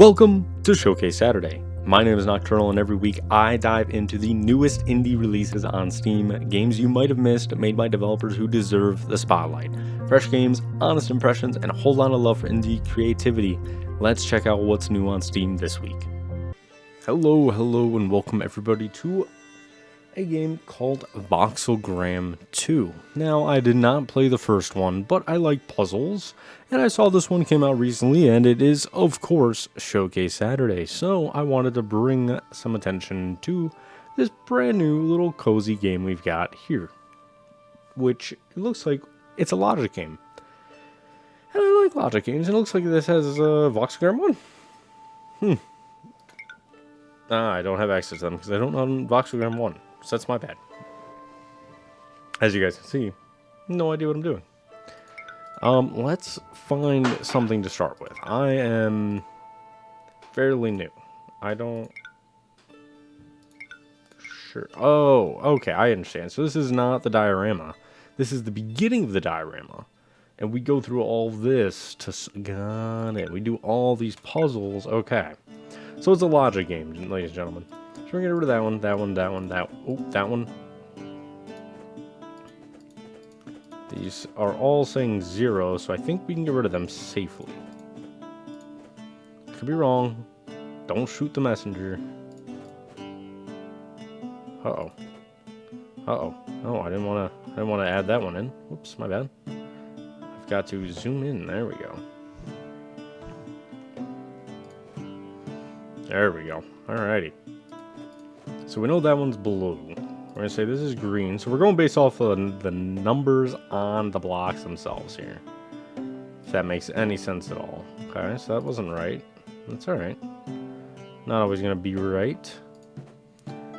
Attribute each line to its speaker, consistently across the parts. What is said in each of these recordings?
Speaker 1: Welcome to Showcase Saturday. My name is Nocturnal, and every week I dive into the newest indie releases on Steam, games you might have missed made by developers who deserve the spotlight. Fresh games, honest impressions, and a whole lot of love for indie creativity. Let's check out what's new on Steam this week. Hello, and welcome everybody to a game called Voxelgram 2. Now, I did not play the first one, but I like puzzles, and I saw this one came out recently, and it is, of course, Showcase Saturday, so I wanted to bring some attention to this brand new little cozy game we've got here, which looks like it's a logic game. And I like logic games, and it looks like this has Voxelgram 1. I don't have access to them because I don't own Voxelgram 1. So that's my bad. As you guys can see, no idea what I'm doing. Let's find something to start with. I am fairly new. I don't... Sure. Oh, okay, I understand. So this is not the diorama. This is the beginning of the diorama. And we go through all this to... Got it. We do all these puzzles. Okay. So it's a logic game, ladies and gentlemen. So we're going to get rid of that one. These are all saying 0, so I think we can get rid of them safely. Could be wrong. Don't shoot the messenger. Uh-oh. Oh, I didn't want to add that one in. Whoops, my bad. I've got to zoom in. There we go. There we go. Alrighty. So we know that one's blue. We're going to say this is green. So we're going based off of the numbers on the blocks themselves here. If that makes any sense at all. Okay, so that wasn't right. That's alright. Not always going to be right.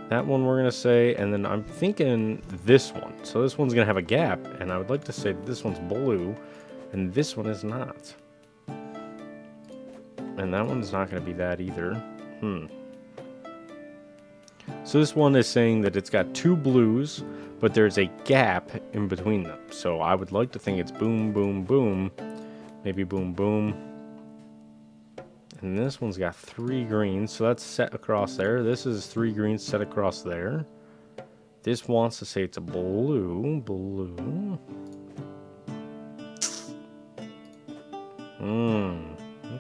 Speaker 1: That one we're going to say, and then I'm thinking this one. So this one's going to have a gap, and I would like to say this one's blue, and this one is not. And that one's not going to be that either. So this one is saying that it's got two blues, but there's a gap in between them. So I would like to think it's boom, boom, boom. Maybe boom, boom. And this one's got 3 greens, so that's set across there. This is 3 greens set across there. This wants to say it's a blue.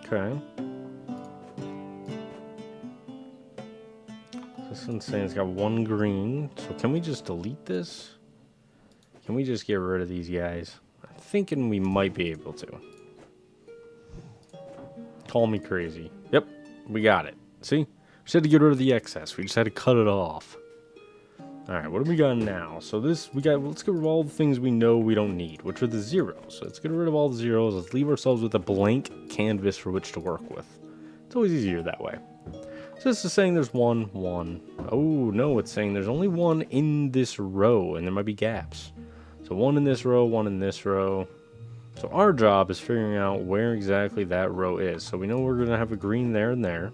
Speaker 1: Okay. This one's saying it's got 1 green. So can we just delete this? Can we just get rid of these guys? I'm thinking we might be able to. Call me crazy. Yep, we got it. See? We just had to get rid of the excess. We just had to cut it off. Alright, what do we got now? So let's get rid of all the things we know we don't need, which are the zeros. So let's get rid of all the zeros. Let's leave ourselves with a blank canvas for which to work with. It's always easier that way. So this is saying there's 1. Oh, no, it's saying there's only 1 in this row, and there might be gaps. So 1 in this row, 1 in this row. So our job is figuring out where exactly that row is. So we know we're going to have a green there and there.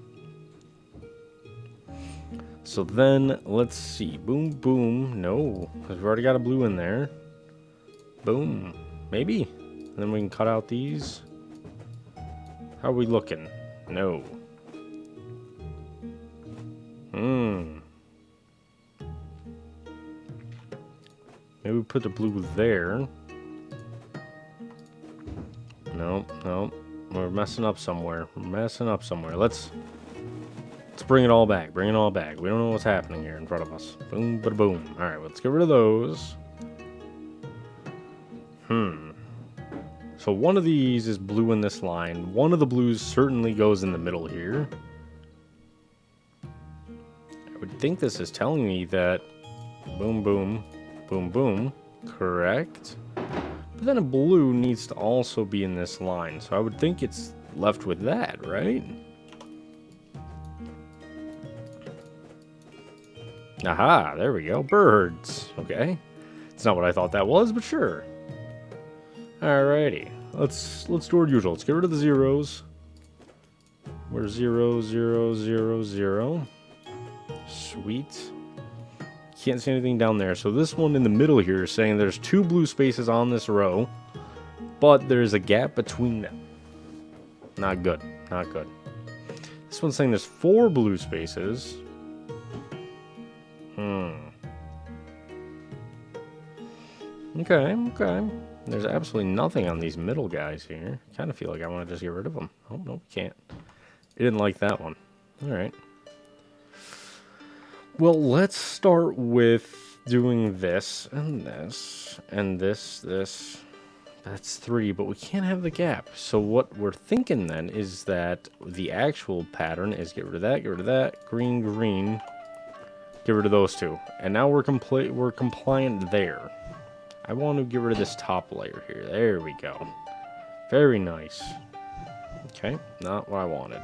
Speaker 1: So then, let's see. Boom, boom. No, because we've already got a blue in there. Boom. Maybe. And then we can cut out these. How are we looking? No. Maybe we put the blue there. No. We're messing up somewhere. Let's bring it all back. We don't know what's happening here in front of us. Boom, bada boom. Alright, let's get rid of those. So one of these is blue in this line. One of the blues certainly goes in the middle here. I would think this is telling me that boom, boom, boom, boom. Correct. But then a blue needs to also be in this line. So I would think it's left with that, right? Aha, there we go. Birds. Okay. It's not what I thought that was, but sure. Alrighty. Let's do our usual. Let's get rid of the zeros. We're 0, 0, 0, 0. Sweet. Can't see anything down there. So this one in the middle here is saying there's 2 blue spaces on this row, but there's a gap between them. Not good. This one's saying there's 4 blue spaces. Okay, okay. There's absolutely nothing on these middle guys here. I kind of feel like I want to just get rid of them. Oh, no, we can't. It didn't like that one. All right. Well, let's start with doing this, and this, and this. That's 3, but we can't have the gap. So what we're thinking then is that the actual pattern is get rid of that, green, green. Get rid of those 2. And now we're compliant there. I want to get rid of this top layer here. There we go. Very nice. Okay, not what I wanted.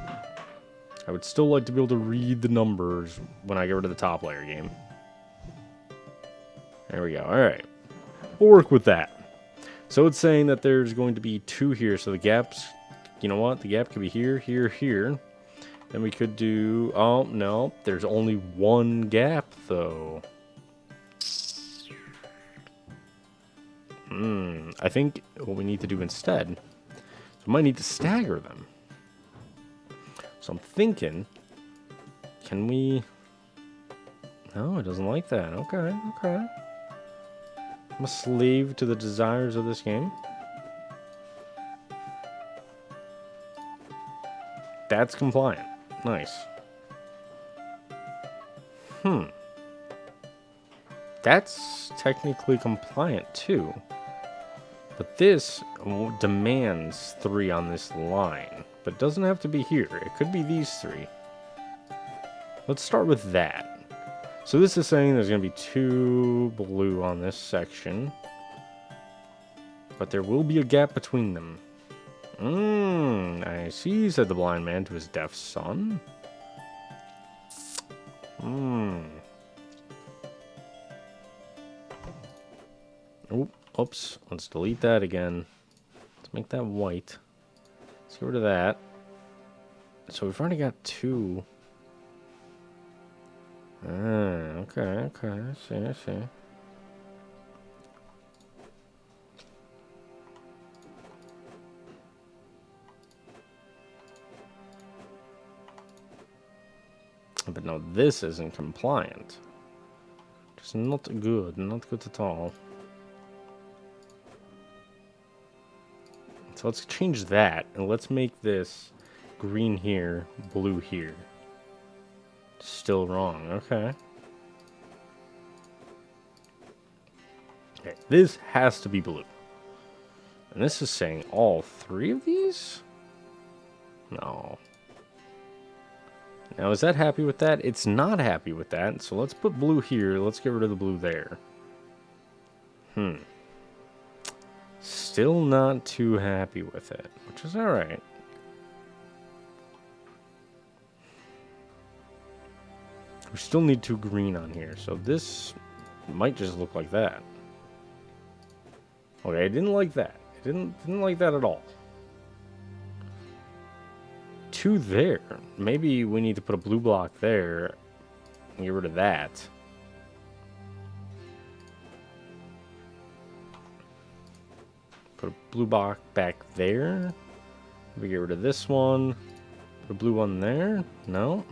Speaker 1: I would still like to be able to read the numbers when I get rid of the top layer game. There we go. All right. We'll work with that. So it's saying that there's going to be 2 here. So the gaps, you know what? The gap could be here, here, here. Then we could do, oh, no. There's only 1 gap, though. I think what we need to do instead is we might need to stagger them. So I'm thinking, can we... No, it doesn't like that. Okay, okay. I'm a slave to the desires of this game. That's compliant. Nice. That's technically compliant too. But this demands 3 on this line. But it doesn't have to be here. It could be these 3. Let's start with that. So this is saying there's going to be 2 blue on this section. But there will be a gap between them. I see, said the blind man to his deaf son. Oh, oops. Let's delete that again. Let's make that white. Let's get rid of that. So we've already got 2. Okay, okay. I see. But no, this isn't compliant. Just not good. Not good at all. So let's change that, and let's make this green here, blue here. Still wrong. Okay. Okay, this has to be blue. And this is saying all 3 of these? No. Now, is that happy with that? It's not happy with that, so let's put blue here. Let's get rid of the blue there. Still not too happy with it, which is alright. We still need 2 green on here, so this might just look like that. Okay, I didn't like that. I didn't like that at all. 2 there. Maybe we need to put a blue block there and get rid of that. Put a blue block back there. Maybe get rid of this one. Put a blue one there. No.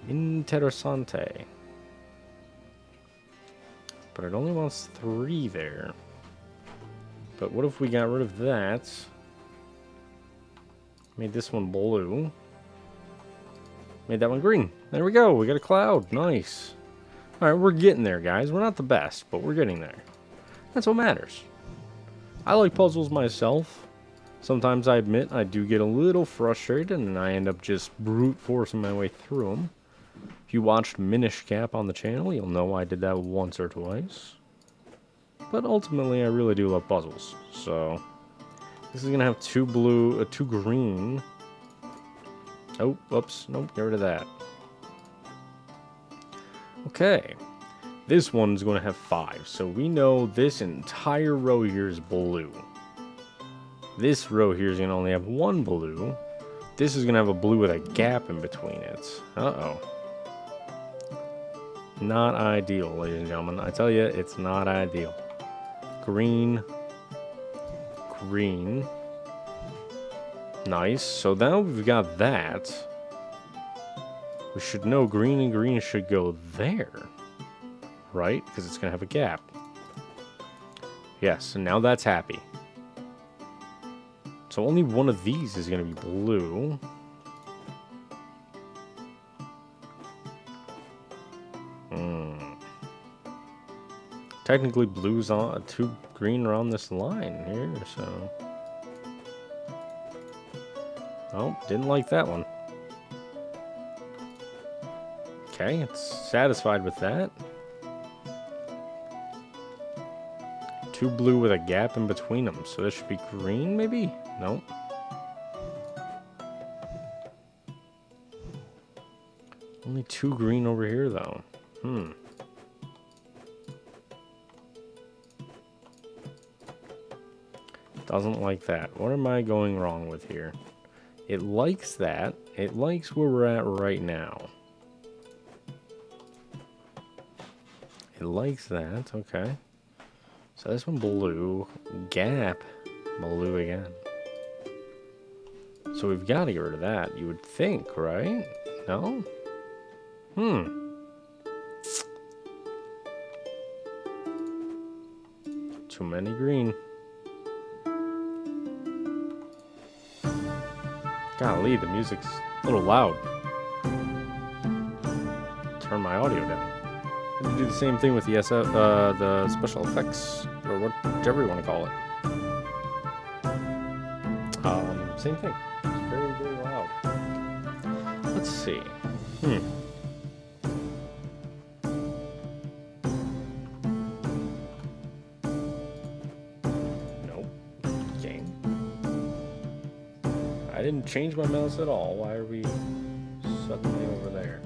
Speaker 1: Interessante. But it only wants 3 there. But what if we got rid of that? Made this one blue. Made that one green. There we go. We got a cloud. Nice. Alright, we're getting there, guys. We're not the best, but we're getting there. That's what matters. I like puzzles myself. Sometimes I admit I do get a little frustrated and I end up just brute forcing my way through them. If you watched Minish Cap on the channel, you'll know I did that once or twice. But ultimately, I really do love puzzles. So, this is going to have 2 blue, 2 green. Oh, whoops. Nope, get rid of that. Okay. This one's going to have 5. So we know this entire row here is blue. This row here is going to only have 1 blue. This is going to have a blue with a gap in between it. Uh-oh. Not ideal, ladies and gentlemen. I tell you, it's not ideal. Green. green. Nice. So now we've got that. We should know green and green should go there. Right? Because it's going to have a gap. Yes, and now that's happy. So only one of these is going to be blue. Technically, blue's on 2 green are on this line here, so. Oh, didn't like that one. Okay, it's satisfied with that. 2 blue with a gap in between them, so this should be green, maybe? Nope. Only 2 green over here, though. Doesn't like that. What am I going wrong with here? It likes that. It likes where we're at right now. It likes that. Okay. So this one blue. Gap. Blue again. So we've got to get rid of that. You would think, right? No? Too many green. Golly, the music's a little loud. Turn my audio down. I'm gonna do the same thing with the the special effects, or whichever you want to call it. Same thing. It's very, very loud. Let's see. Nope. Game. I didn't change my mouse at all. Why are we suddenly over there?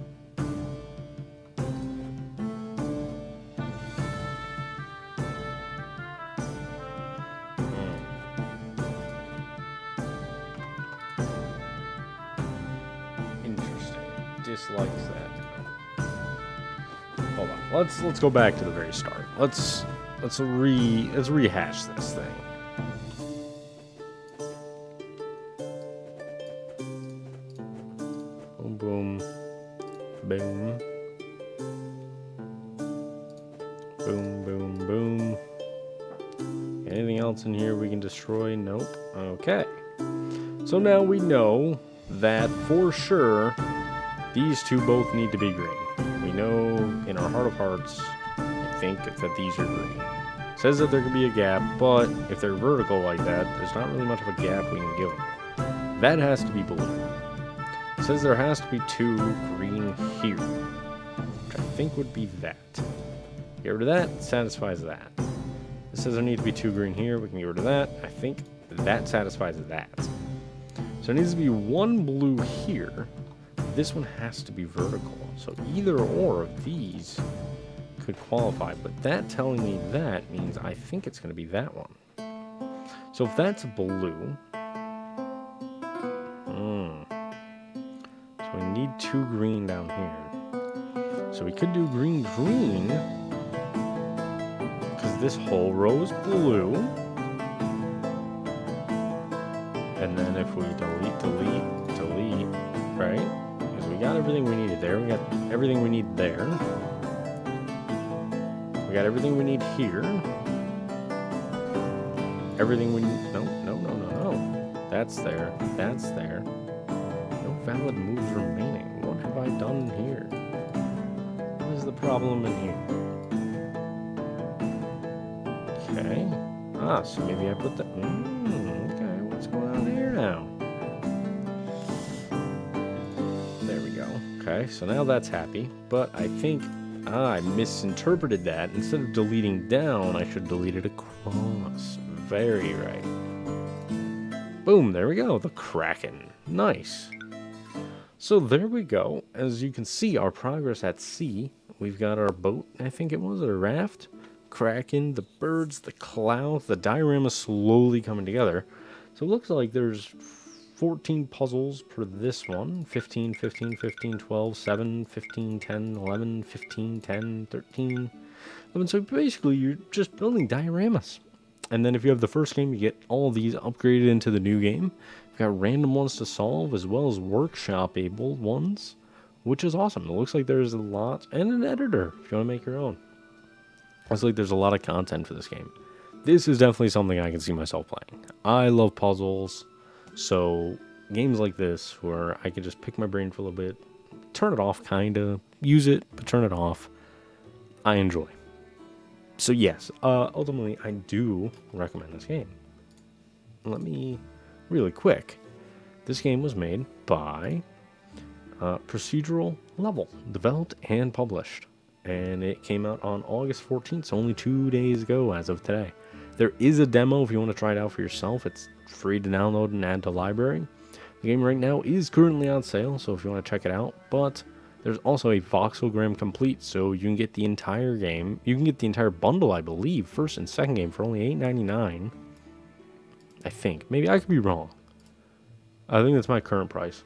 Speaker 1: Interesting. Dislikes that. Hold on. Let's go back to the very start. Let's rehash this thing. Boom, boom, boom, boom, boom. Anything else in here we can destroy? Nope. Okay. So now we know that for sure these two both need to be green. We know in our heart of hearts, I think, that these are green. It says that there could be a gap, but if they're vertical like that, there's not really much of a gap we can give them. That has to be blue. It says there has to be 2 green here, which I think would be that. Get rid of that, satisfies that. It says there need to be 2 green here, we can get rid of that. I think that satisfies that. So it needs to be 1 blue here. This one has to be vertical. So either or of these could qualify, but that telling me that means I think it's going to be that one. So if that's blue, so we need 2 green down here. So we could do green, green, because this whole row is blue. And then if we delete, right? Because we got everything we needed there. We got everything we need there. We got everything we need here. Everything we need. No. That's there. That's there. No valid moves remaining. What have I done here? What is the problem in here? Okay. So maybe I put that. Okay. What's going on here now? There we go. Okay. So now that's happy. But I think I misinterpreted that. Instead of deleting down, I should delete it across. Very right. Boom, there we go, the Kraken. Nice. So there we go. As you can see, our progress at sea. We've got our boat, I think it was, a raft. Kraken, the birds, the clouds, the diorama slowly coming together. So it looks like there's 14 puzzles per this one. 15, 15, 15, 12, 7, 15, 10, 11, 15, 10, 13, 11. So basically, you're just building dioramas. And then if you have the first game, you get all these upgraded into the new game. You've got random ones to solve as well as workshop-able ones, which is awesome. It looks like there's a lot, and an editor if you want to make your own. Looks like there's a lot of content for this game. This is definitely something I can see myself playing. I love puzzles, so games like this where I can just pick my brain for a little bit, turn it off kinda, use it, but turn it off, I enjoy. So yes, ultimately I do recommend this game. Let me, really quick, this game was made by Procedural Level, developed and published. And it came out on August 14th, so only 2 days ago as of today. There is a demo if you want to try it out for yourself. It's free to download and add to library. The game right now is currently on sale, so if you want to check it out, but there's also a Voxelgram complete, so you can get the entire game. You can get the entire bundle, I believe, first and second game for only $8.99. I think. Maybe I could be wrong. I think that's my current price.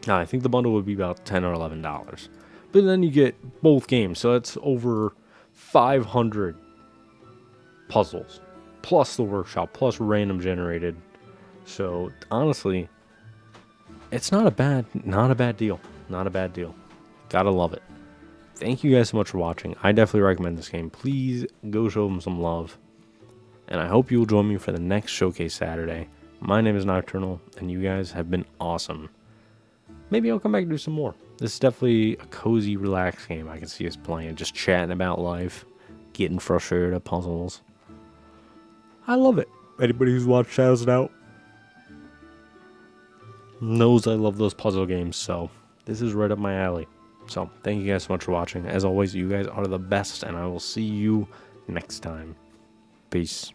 Speaker 1: I think the bundle would be about $10 or $11. But then you get both games, so that's over 500 puzzles, plus the workshop, plus random generated. So honestly, it's not a bad deal. Not a bad deal. Gotta love it. Thank you guys so much for watching. I definitely recommend this game. Please go show them some love. And I hope you'll join me for the next Showcase Saturday. My name is Nocturnal, and you guys have been awesome. Maybe I'll come back and do some more. This is definitely a cozy, relaxed game I can see us playing. Just chatting about life. Getting frustrated at puzzles. I love it. Anybody who's watched Shadows Out knows I love those puzzle games, so this is right up my alley. So, thank you guys so much for watching. As always, you guys are the best, and I will see you next time. Peace.